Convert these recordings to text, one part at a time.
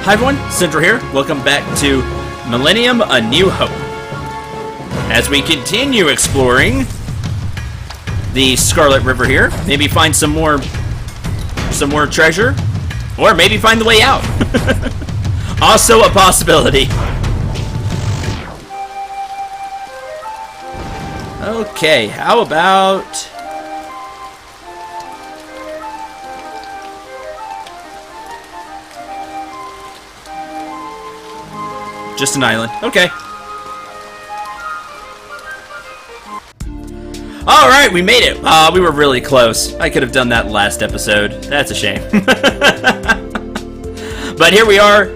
Hi everyone, Cendril here. Welcome back to Millennium, A New Hope. As we continue exploring the Scarlet River here, maybe find some more treasure, or maybe find the way out. Also a possibility. Okay, how about... just an island. Okay. Alright, we made it. We were really close. I could have done that last episode. That's a shame. But here we are.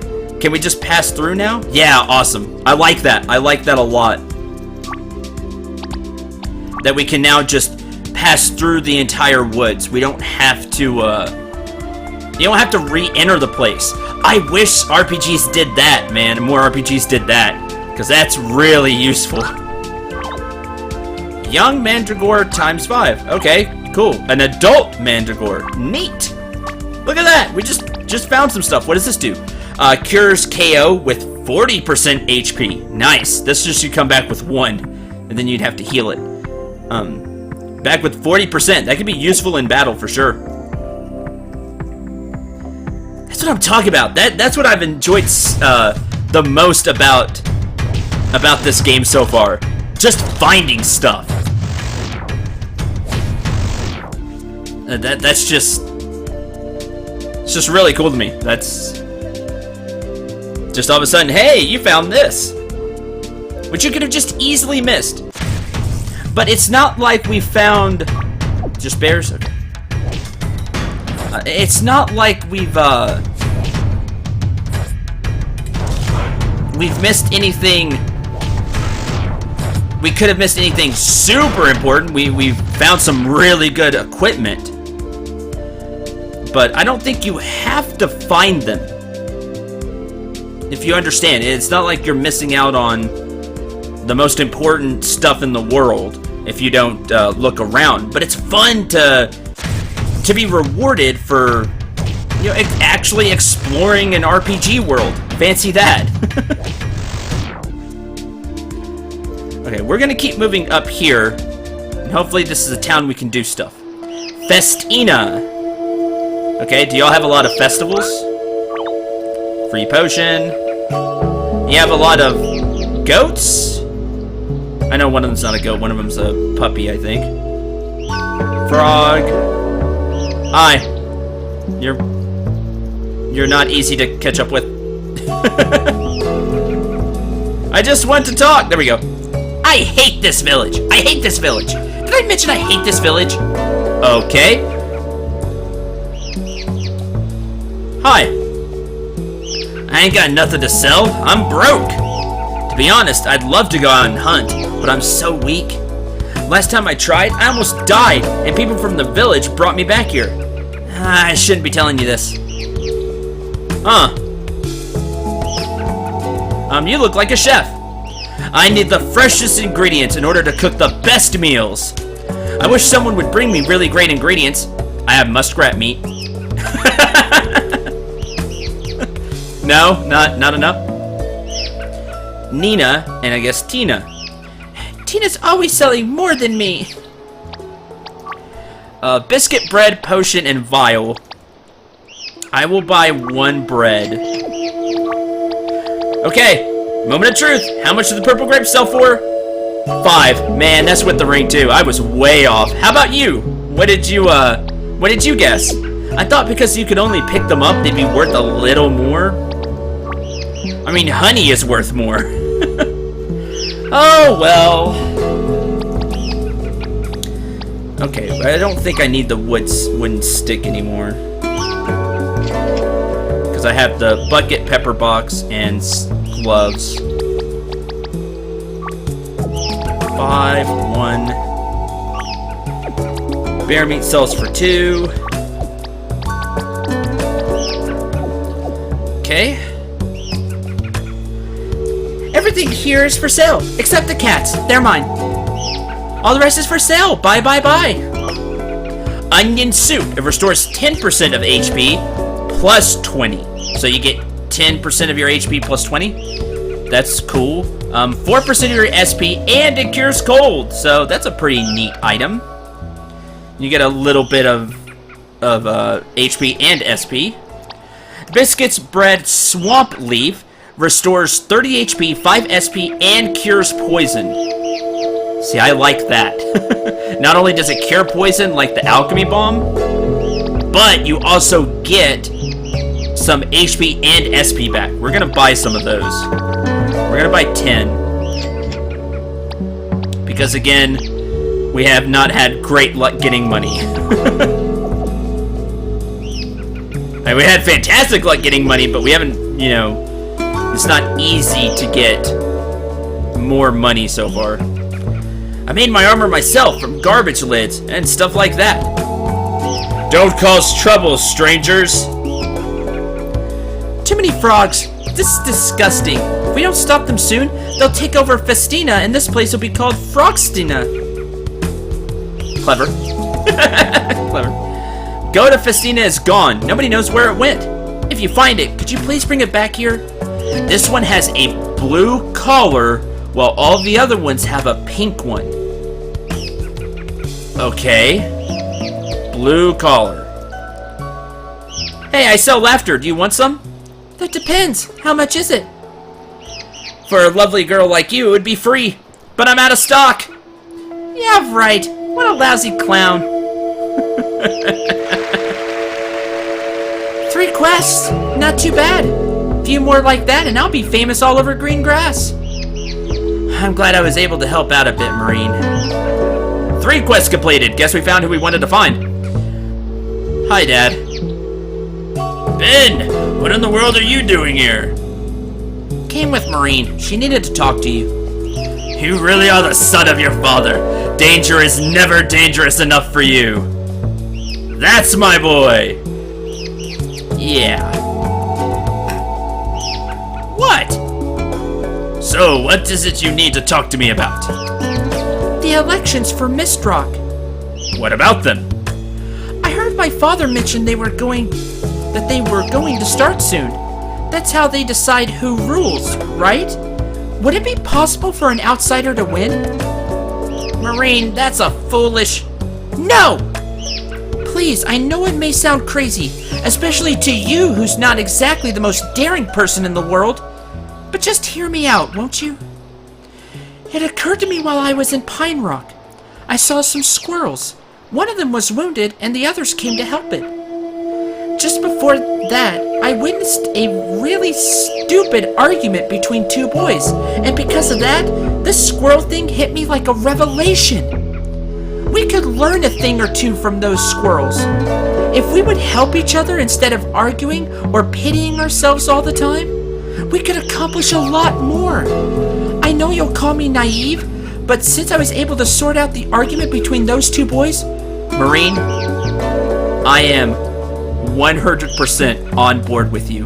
Can we just pass through now? Yeah, awesome. I like that. I like that a lot. That we can now just pass through the entire woods. We don't have to, you don't have to re-enter the place. I wish RPGs did that, man. More RPGs did that. Because that's really useful. Young Mandragore times 5. Okay, cool. An adult Mandragore. Neat. Look at that. We just found some stuff. What does this do? Cures KO with 40% HP. Nice. This just should come back with 1. And then you'd have to heal it. Back with 40%. That could be useful in battle for sure. That's what I'm talking about. That's what I've enjoyed the most about this game so far. Just finding stuff. That's just... it's just really cool to me. That's... just all of a sudden, hey, you found this. Which you could have just easily missed. But it's not like we found... just bears? Okay. It's not like we've missed anything. We could have missed anything super important. We've found some really good equipment. But I don't think you have to find them. If you understand, it's not like you're missing out on the most important stuff in the world if you don't look around. But it's fun to be rewarded for, you know, actually exploring an RPG world. Fancy that. Okay, we're gonna keep moving up here, and hopefully this is a town we can do stuff. Festina. Okay, do y'all have a lot of festivals? Free potion. You have a lot of goats? I know one of them's not a goat, one of them's a puppy, I think. Frog. Hi. You're not easy to catch up with. I just want to talk. There we go. I hate this village. I hate this village. Did I mention I hate this village? Okay. Hi. I ain't got nothing to sell. I'm broke. To be honest, I'd love to go out and hunt, but I'm so weak. Last time I tried, I almost died, and people from the village brought me back here. I shouldn't be telling you this. Huh. You look like a chef. I need the freshest ingredients in order to cook the best meals. I wish someone would bring me really great ingredients. I have muskrat meat. No, not enough. Nina, and I guess Tina. Tina's always selling more than me. Biscuit, bread, potion, and vial. I will buy 1 bread. Okay, moment of truth. How much do the purple grapes sell for? 5. Man, that's with the ring too. I was way off. How about you? What did you guess? I thought because you could only pick them up, they'd be worth a little more. I mean, honey is worth more. Oh, well. Okay, but I don't think I need the wooden stick anymore. Because I have the bucket, pepper box, and gloves. 5, 1. Bear meat sells for 2. Okay. Everything here is for sale, except the cats. They're mine. All the rest is for sale. Buy, buy, buy. Onion soup. It restores 10% of HP plus 20. So you get 10% of your HP plus 20. That's cool. 4% of your SP, and it cures cold. So that's a pretty neat item. You get a little bit of HP and SP. Biscuits Bread Swamp Leaf restores 30 HP, 5 SP, and cures poison. See, I like that. Not only does it cure poison like the alchemy bomb, but you also get some HP and SP back. We're gonna buy some of those. We're gonna buy 10. Because again, we have not had great luck getting money. And we had fantastic luck getting money, but we haven't, you know, it's not easy to get more money so far. I made my armor myself from garbage lids and stuff like that. Don't cause trouble, strangers. Too many frogs. This is disgusting. If we don't stop them soon, they'll take over Festina, and this place will be called Frogstina. Clever. Clever. Go to Festina is gone. Nobody knows where it went. If you find it, could you please bring it back here? This one has a blue collar, while all the other ones have a pink one. Okay. Blue collar. Hey, I sell laughter. Do you want some? That depends. How much is it? For a lovely girl like you, it would be free. But I'm out of stock. Yeah, right. What a lousy clown. 3 quests. Not too bad. A few more like that and I'll be famous all over green grass. I'm glad I was able to help out a bit, Marine. 3 quests completed. Guess we found who we wanted to find. Hi, Dad. Ben, what in the world are you doing here? Came with Marine. She needed to talk to you. You really are the son of your father. Danger is never dangerous enough for you. That's my boy. Yeah. What? So, what is it you need to talk to me about? The elections for Mistrock. What about them? I heard my father mention they were going to start soon. That's how they decide who rules, right? Would it be possible for an outsider to win? Marine, that's a foolish... No! Please, I know it may sound crazy, especially to you who's not exactly the most daring person in the world, but just hear me out, won't you? It occurred to me while I was in Pine Rock. I saw some squirrels. One of them was wounded, and the others came to help it. Just before that, I witnessed a really stupid argument between 2 boys, and because of that, this squirrel thing hit me like a revelation. We could learn a thing or two from those squirrels. If we would help each other instead of arguing or pitying ourselves all the time, we could accomplish a lot more. I know you'll call me naive, but since I was able to sort out the argument between those 2 boys, Marine, I am 100% on board with you.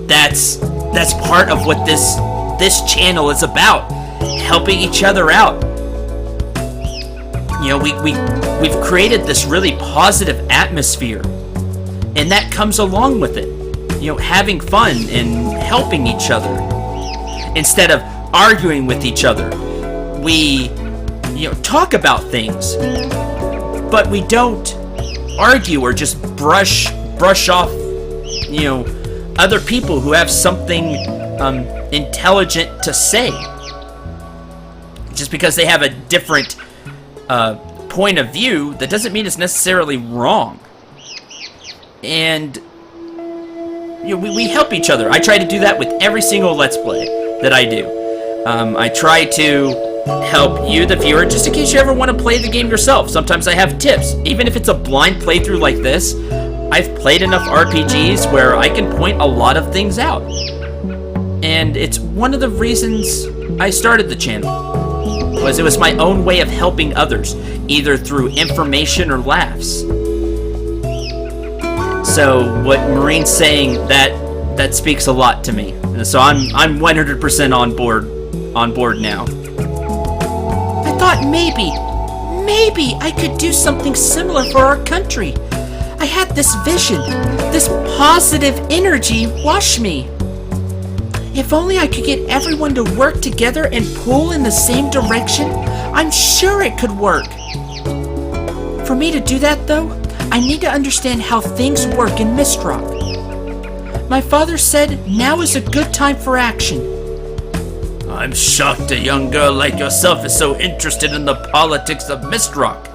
That's part of what this channel is about, helping each other out. You know, we've created this really positive atmosphere, and that comes along with it. You know, having fun and helping each other instead of arguing with each other. We, you know, talk about things, but we don't argue or just brush off, you know, other people who have something intelligent to say. Just because they have a different point of view, that doesn't mean it's necessarily wrong. And you know, we help each other. I try to do that with every single Let's Play that I do. I try to help you, the viewer, just in case you ever want to play the game yourself. Sometimes I have tips. Even if it's a blind playthrough like this, I've played enough RPGs where I can point a lot of things out. And it's one of the reasons I started the channel. It was my own way of helping others, either through information or laughs. So what Marine's saying, that speaks a lot to me. So I'm 100% on board now. I thought maybe I could do something similar for our country. I I had this vision, this positive energy wash me. If only I could get everyone to work together and pull in the same direction, I'm sure it could work. For me to do that, though, I need to understand how things work in Mistrock. My father said now is a good time for action. I'm shocked a young girl like yourself is so interested in the politics of Mistrock.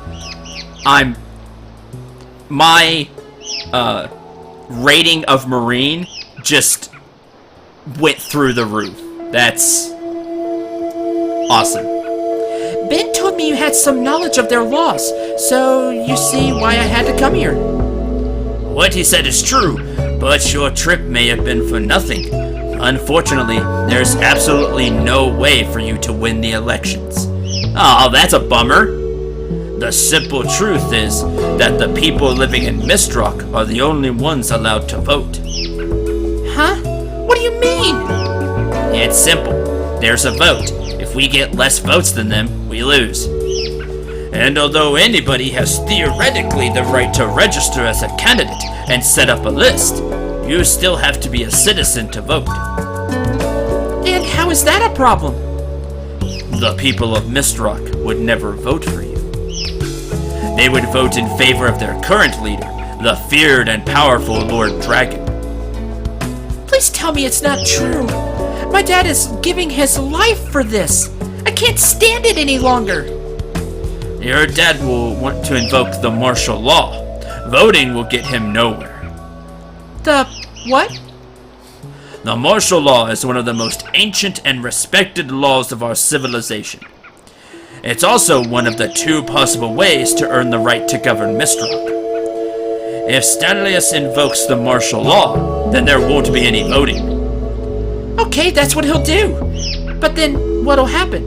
My rating of Marine just went through the roof. That's awesome. Ben told me you had some knowledge of their laws, so you see why I had to come here. What he said is true, but your trip may have been for nothing. Unfortunately, there's absolutely no way for you to win the elections. Oh, that's a bummer. The simple truth is that the people living in Mistrock are the only ones allowed to vote. Huh? What do you mean? It's simple. There's a vote. If we get less votes than them, we lose. And although anybody has theoretically the right to register as a candidate and set up a list, you still have to be a citizen to vote. And how is that a problem? The people of Mistrock would never vote for you. They would vote in favor of their current leader, the feared and powerful Lord Dragon. Please tell me it's not true. My dad is giving his life for this. I can't stand it any longer. Your dad will want to invoke the martial law. Voting will get him nowhere. The what? The martial law is one of the most ancient and respected laws of our civilization. It's also one of the 2 possible ways to earn the right to govern Mistrock. If Stanlius invokes the martial law, then there won't be any voting. Okay, that's what he'll do. But then what'll happen?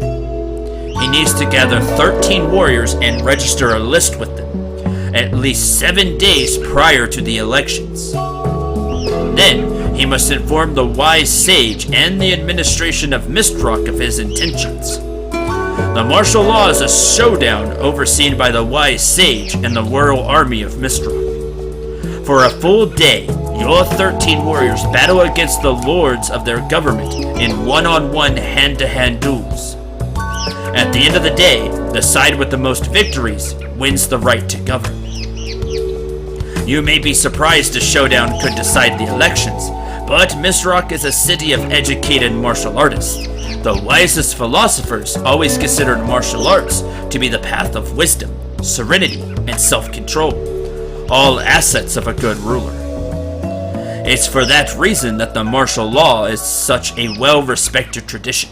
He needs to gather 13 warriors and register a list with them, at least 7 days prior to the elections. Then, he must inform the wise sage and the administration of Mistrock of his intentions. The martial law is a showdown overseen by the wise sage and the royal army of Mistrock. For a full day, your 13 warriors battle against the lords of their government in one-on-one hand-to-hand duels. At the end of the day, the side with the most victories wins the right to govern. You may be surprised a showdown could decide the elections, but Mistrock is a city of educated martial artists. The wisest philosophers always considered martial arts to be the path of wisdom, serenity, and self-control, all assets of a good ruler. It's for that reason that the martial law is such a well-respected tradition.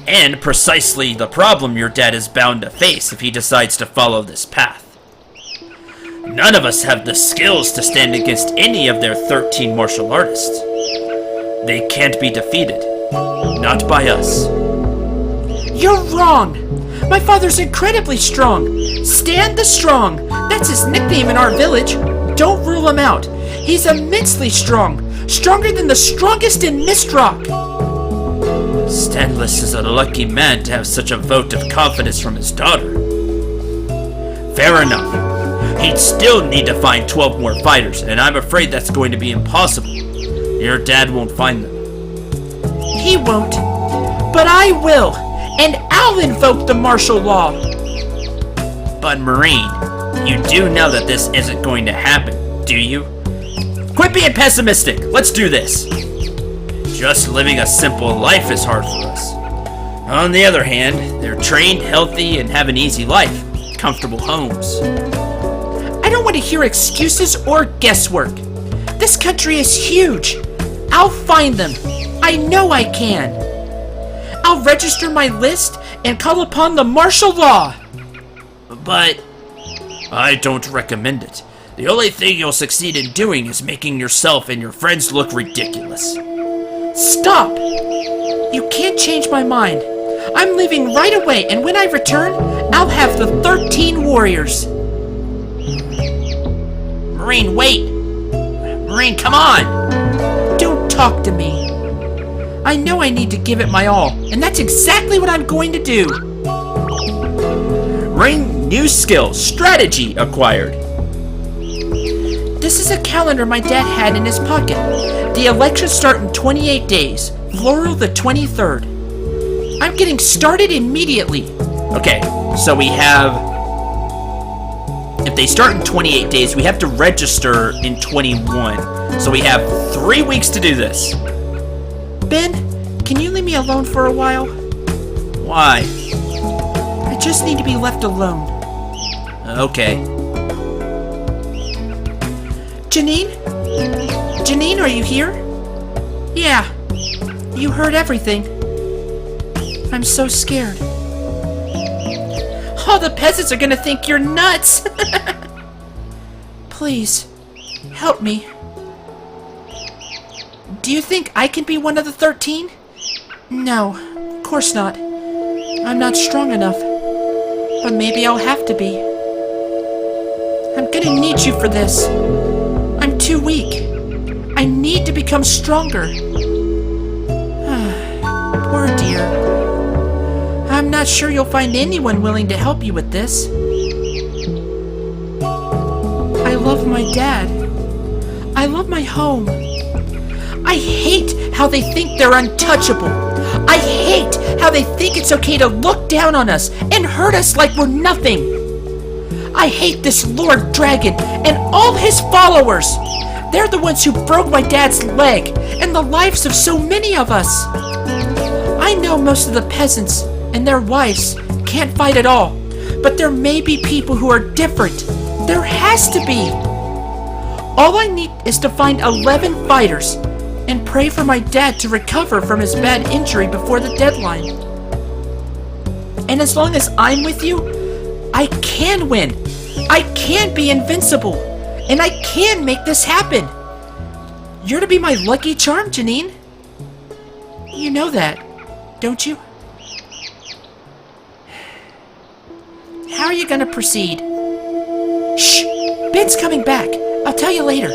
And precisely the problem your dad is bound to face if he decides to follow this path. None of us have the skills to stand against any of their 13 martial artists. They can't be defeated. Not by us. You're wrong! My father's incredibly strong. Stan the Strong. That's his nickname in our village. Don't rule him out. He's immensely strong. Stronger than the strongest in Mistrock. Stanless is a lucky man to have such a vote of confidence from his daughter. Fair enough. He'd still need to find 12 more fighters, and I'm afraid that's going to be impossible. Your dad won't find them. He won't. But I will. And I'll invoke the martial law. But Marine, you do know that this isn't going to happen, do you? Quit being pessimistic. Let's do this. Just living a simple life is hard for us. On the other hand, they're trained, healthy, and have an easy life. Comfortable homes. I don't want to hear excuses or guesswork. This country is huge. I'll find them. I know I can. I'll register my list and call upon the martial law. But I don't recommend it. The only thing you'll succeed in doing is making yourself and your friends look ridiculous. Stop! You can't change my mind. I'm leaving right away, and when I return, I'll have the 13 warriors. Marine, wait! Marine, come on! Don't talk to me. I know I need to give it my all, and that's exactly what I'm going to do. Marine, new skill, strategy acquired. This is a calendar my dad had in his pocket. The elections start in 28 days. Floral the 23rd. I'm getting started immediately. Okay, so we have... If they start in 28 days, we have to register in 21. So we have 3 weeks to do this. Ben, can you leave me alone for a while? Why? I just need to be left alone. Okay. Janine? Janine, are you here? Yeah. You heard everything. I'm so scared. All the peasants are gonna think you're nuts! Please, help me. Do you think I can be one of the 13? No, of course not. I'm not strong enough. But maybe I'll have to be. I'm gonna need you for this. I'm too weak. I need to become stronger. Poor dear. I'm not sure you'll find anyone willing to help you with this. I love my dad. I love my home. I hate how they think they're untouchable. I hate how they think it's okay to look down on us and hurt us like we're nothing. I hate this Lord Dragon and all his followers. They're the ones who broke my dad's leg and the lives of so many of us. I know most of the peasants and their wives can't fight at all, but there may be people who are different. There has to be. All I need is to find 11 fighters and pray for my dad to recover from his bad injury before the deadline. And as long as I'm with you, I can win. I can be invincible. And I can make this happen. You're to be my lucky charm, Janine. You know that, don't you? How are you gonna proceed? Shh! Ben's coming back. I'll tell you later.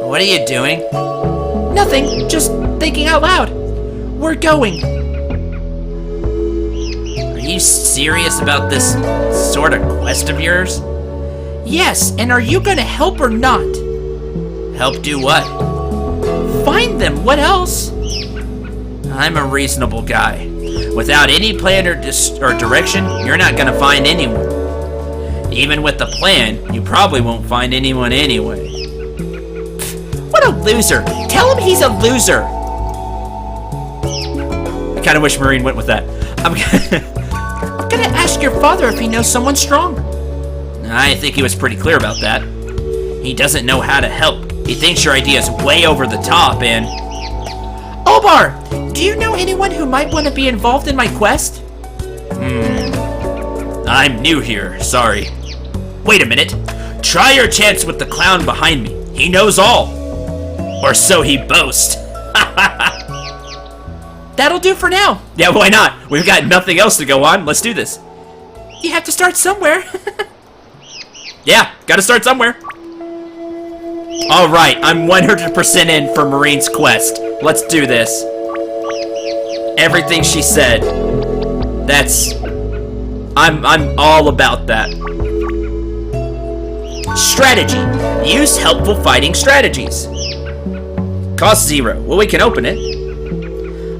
What are you doing? Nothing, just thinking out loud. We're going. Are you serious about this sort of quest of yours? Yes, and are you gonna help or not? Help do what? Find them, what else? I'm a reasonable guy. Without any plan or direction, you're not gonna find anyone. Even with the plan, you probably won't find anyone anyway. What a loser! Tell him he's a loser! I kinda wish Marine went with that. I'm gonna ask your father if he knows someone strong. I think he was pretty clear about that. He doesn't know how to help. He thinks your idea is way over the top and... Obar! Do you know anyone who might want to be involved in my quest? I'm new here, sorry. Wait a minute. Try your chance with the clown behind me. He knows all. Or so he boasts. That'll do for now. Yeah, why not? We've got nothing else to go on. Let's do this. You have to start somewhere. Yeah, gotta start somewhere. Alright, I'm 100% in for Marine's quest. Let's do this. Everything she said. That's... I'm all about that. Strategy. Use helpful fighting strategies. Cost 0. Well, we can open it.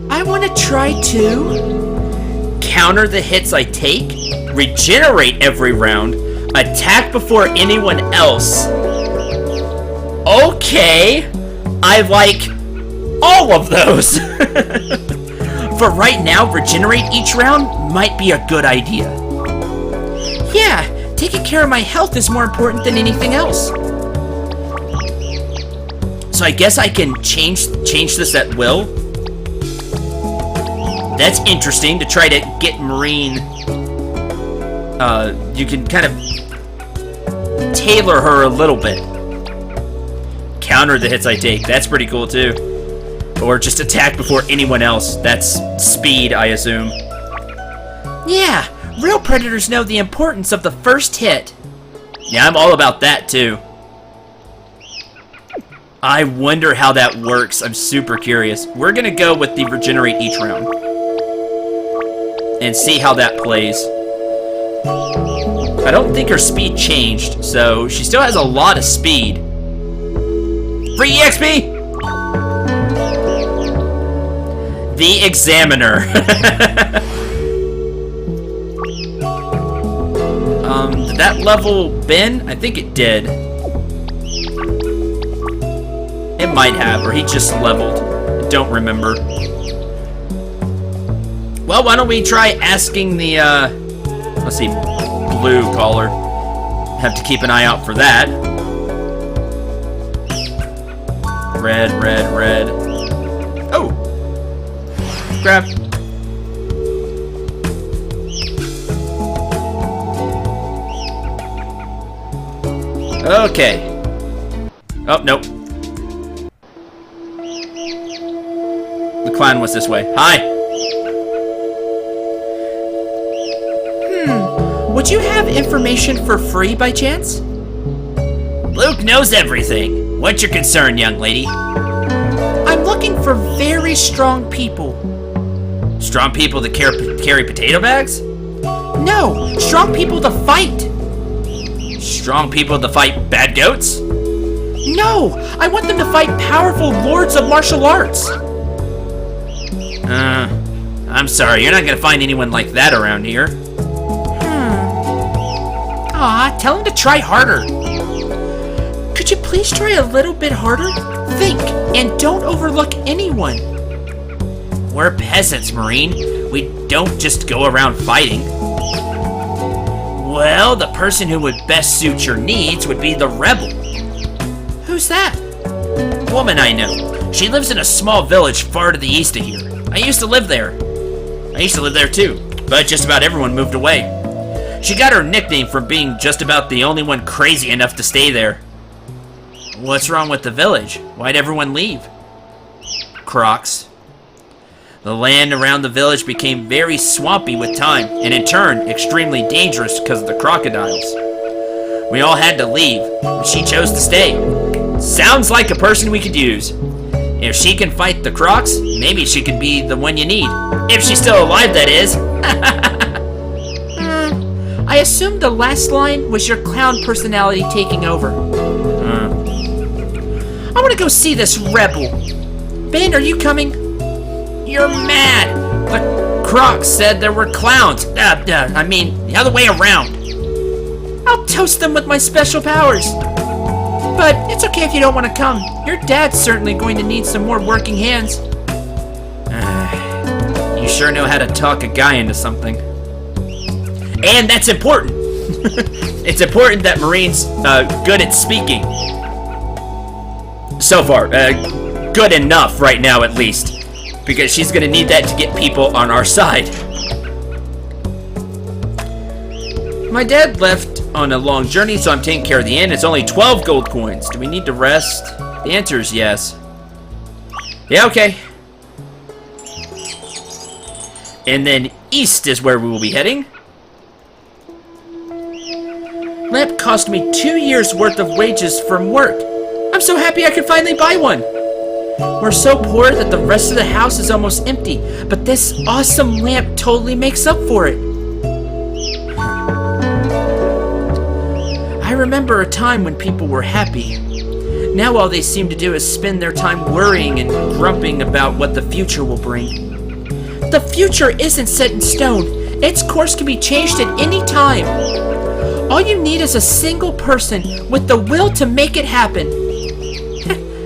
I want to try to... Counter the hits I take. Regenerate every round. Attack before anyone else. Okay. I like all of those. For right now, regenerate each round might be a good idea. Yeah, taking care of my health is more important than anything else. So I guess I can change this at will. That's interesting to try to get Marine. You can kind of tailor her a little bit. Counter the hits I take. That's pretty cool too. Or just attack before anyone else. That's speed, I assume. Yeah, real predators know the importance of the first hit. Yeah, I'm all about that too. I wonder how that works. I'm super curious. We're gonna go with the regenerate each round. And see how that plays. I don't think her speed changed, so she still has a lot of speed. Free EXP! The Examiner. Did that level Ben? I think it did. It might have, or he just leveled. I don't remember. Well, why don't we try asking the, let's see, blue collar. Have to keep an eye out for that. Red, red, red. Oh! Grab. Okay. Oh, nope. The clown was this way. Hi! Would you have information for free by chance? Luke knows everything. What's your concern, young lady? I'm looking for very strong people. Strong people that carry potato bags? No, strong people to fight. Strong people to fight bad goats? No, I want them to fight powerful lords of martial arts. I'm sorry, you're not gonna find anyone like that around here. Aw, tell him to try harder. Could you please try a little bit harder? Think, and don't overlook anyone. We're peasants, Marine. We don't just go around fighting. Well, the person who would best suit your needs would be the rebel. Who's that? Woman I know. She lives in a small village far to the east of here. I used to live there. I used to live there too, but just about everyone moved away. She got her nickname from being just about the only one crazy enough to stay there. What's wrong with the village? Why'd everyone leave? Crocs. The land around the village became very swampy with time, and in turn, extremely dangerous because of the crocodiles. We all had to leave, but she chose to stay. Sounds like a person we could use. If she can fight the crocs, maybe she could be the one you need. If she's still alive, that is. I assume the last line was your clown personality taking over. I want to go see this rebel. Ben, are you coming? You're mad. The crocs said there were clowns. I mean, the other way around. I'll toast them with my special powers. But it's okay if you don't want to come. Your dad's certainly going to need some more working hands. You sure know how to talk a guy into something. And that's important. It's important that Marine's good at speaking. So far, good enough right now at least. Because she's gonna need that to get people on our side. My dad left on a long journey, so I'm taking care of the inn. It's only 12 gold coins. Do we need to rest? The answer is yes. Yeah, okay. And then east is where we will be heading. Lamp cost me 2 years worth of wages from work. I'm so happy I could finally buy one. We're so poor that the rest of the house is almost empty, but this awesome lamp totally makes up for it. I remember a time when people were happy. Now all they seem to do is spend their time worrying and grumping about what the future will bring. The future isn't set in stone. Its course can be changed at any time. All you need is a single person with the will to make it happen.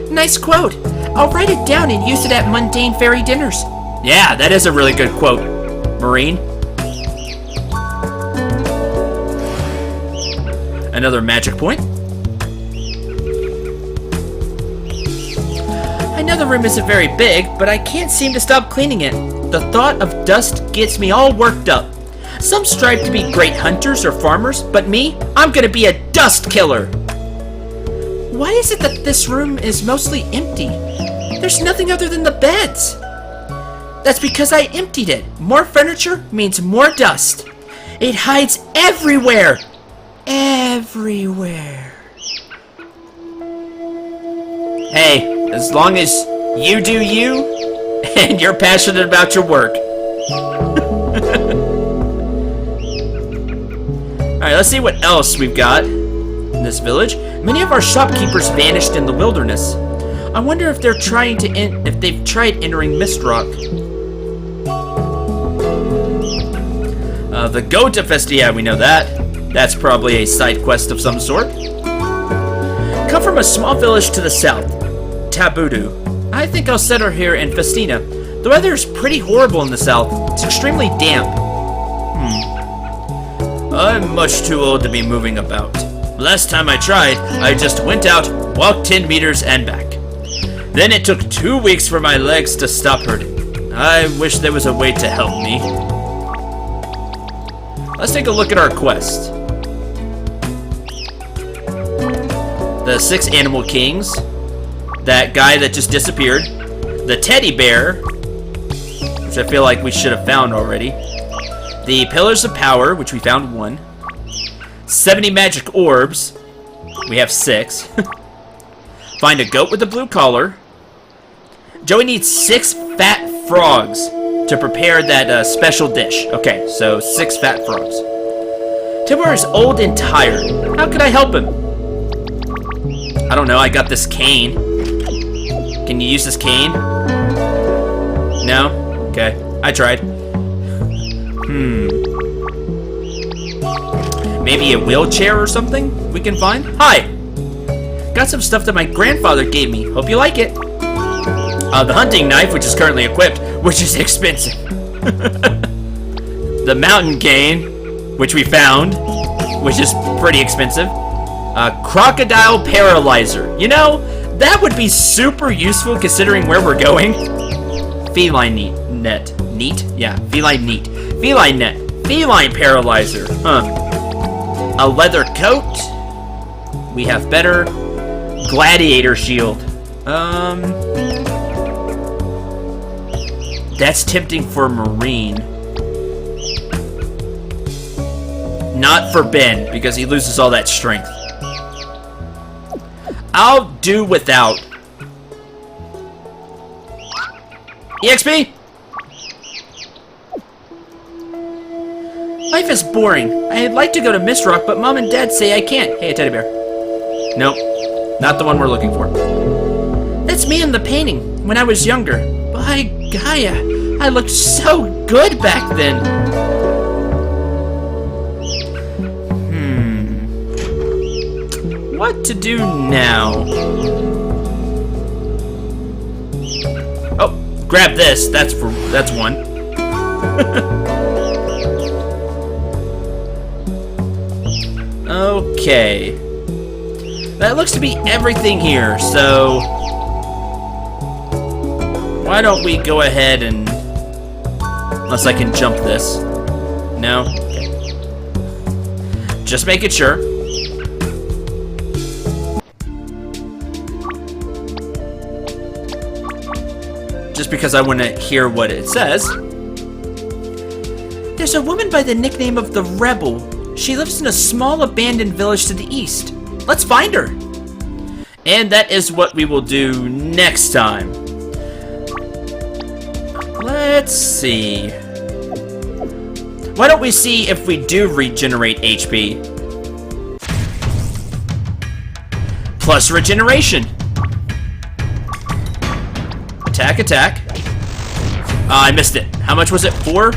Nice quote. I'll write it down and use it at mundane fairy dinners. Yeah, that is a really good quote, Marine. Another magic point. I know the room isn't very big, but I can't seem to stop cleaning it. The thought of dust gets me all worked up. Some strive to be great hunters or farmers, but me, I'm gonna be a dust killer. Why is it that this room is mostly empty? There's nothing other than the beds. That's because I emptied it. More furniture means more dust. It hides everywhere. Everywhere. Hey, as long as you do you, and you're passionate about your work. Alright, let's see what else we've got in this village. Many of our shopkeepers vanished in the wilderness. I wonder if they're trying to if they've tried entering Mistrock. The Gota Festia, we know that. That's probably a side quest of some sort. Come from a small village to the south, Tabudu. I think I'll settle here in Festina. The weather is pretty horrible in the south. It's extremely damp. I'm much too old to be moving about. Last time I tried, I just went out, walked 10 meters and back. Then it took 2 weeks for my legs to stop hurting. I wish there was a way to help me. Let's take a look at our quest. The 6 animal kings. That guy that just disappeared. The teddy bear, which I feel like we should have found already. The pillars of power, which we found 1. 70 magic orbs. We have 6. Find a goat with a blue collar. Joey needs 6 fat frogs to prepare that special dish. Okay, so 6 fat frogs. Timur is old and tired. How could I help him? I don't know, I got this cane. Can you use this cane? No? Okay, I tried. Maybe a wheelchair or something we can find? Hi! Got some stuff that my grandfather gave me. Hope you like it. The hunting knife, which is currently equipped, which is expensive. The mountain cane, which we found, which is pretty expensive. Crocodile paralyzer. You know, that would be super useful considering where we're going. Feline net. Neat? Yeah, feline neat. Feline net. Feline paralyzer. Huh. A leather coat. We have better. Gladiator shield. That's tempting for Marine. Not for Ben, because he loses all that strength. I'll do without. EXP? Life is boring. I'd like to go to Mistrock, but Mom and Dad say I can't. Hey, a teddy bear. Nope. Not the one we're looking for. That's me in the painting, when I was younger. By Gaia, I looked so good back then. What to do now? Oh, grab this. That's one. Okay. That looks to be everything here, so why don't we go ahead and, unless I can jump this. No? Okay. Just making sure. Just because I want to hear what it says. There's a woman by the nickname of the Rebel. She lives in a small abandoned village to the east. Let's find her. And that is what we will do next time. Let's see. Why don't we see if we do regenerate HP? Plus regeneration. Attack, attack. I missed it. How much was it? 4?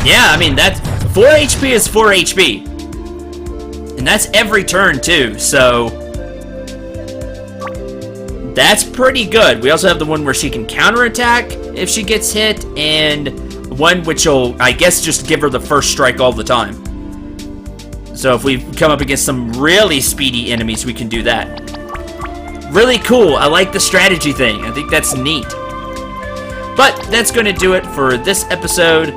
Yeah, I mean, that's 4 HP is 4 HP. And that's every turn, too, so that's pretty good. We also have the one where she can counterattack if she gets hit, and one which will, I guess, just give her the first strike all the time. So if we come up against some really speedy enemies, we can do that. Really cool. I like the strategy thing. I think that's neat. But that's going to do it for this episode.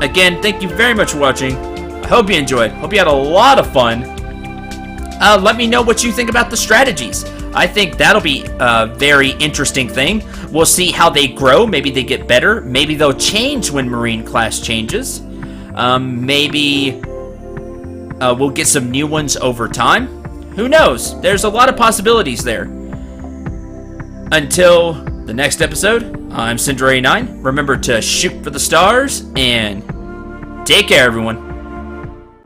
Again, thank you very much for watching. I hope you enjoyed. Hope you had a lot of fun. Let me know what you think about the strategies. I think that'll be a very interesting thing. We'll see how they grow. Maybe they get better. Maybe they'll change when Marine class changes. Maybe we'll get some new ones over time. Who knows? There's a lot of possibilities there. Until the next episode, I'm Cendril 9. Remember to shoot for the stars and take care, everyone.